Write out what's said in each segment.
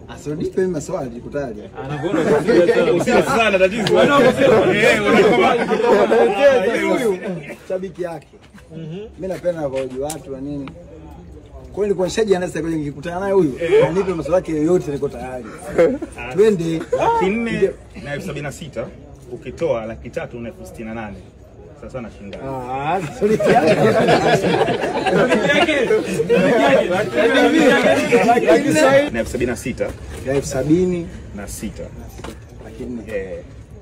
Asonipe mimi maswali nikutaje. Anakuona sana tatizo. Huyu shabiki yake. Mimi napenda kuhoji watu na nini. Kwa hiyo nilikuwa nishajiandaa sasa kwenye nikikutana naye huyu, anipe maswali yake yoyote niko tayari. Twende 476 ukitoa 368. Sasa na shinda. Sorry yake. 76 70 na 6. Lakini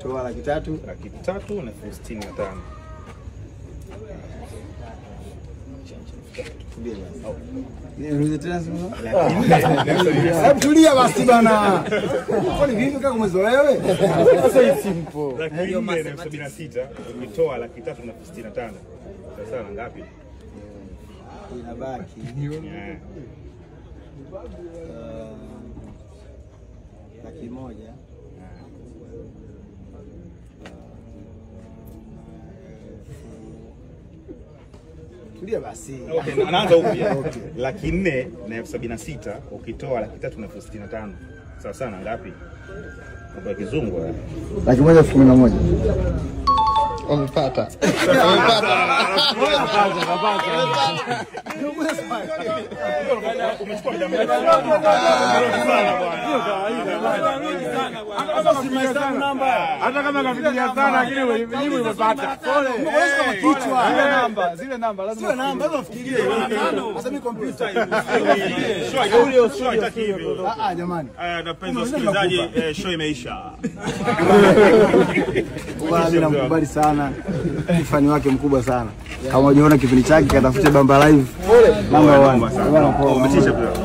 toa 300 na 65. Niulize tena sasa. Hebu tulia basi bana. Kwani vipi kama umezoewe? Sasa hii simple. 476 ukitoa 365. Sasa na ngapi? Inabaki. Laki moja. Tulia basi. Okay, anaanza upya. 476 ukitoa 365. Sawa sana ngapi? Kwa kizungu. Laki moja 11. Umepata. Umechukua muda mrefu hata kama kafikiria sana lakini jibu umepata. Zile namba lazima Sio namba, lazima ufikirie. Sasa mimi kompyuta jamani. na penzi wasikilizaji, show imeisha. Mimi namkubali sana. Fani wake mkubwa sana. Kama unaona kipindi chake katafute Bamba Live. Bamba 1. Umetisha pia.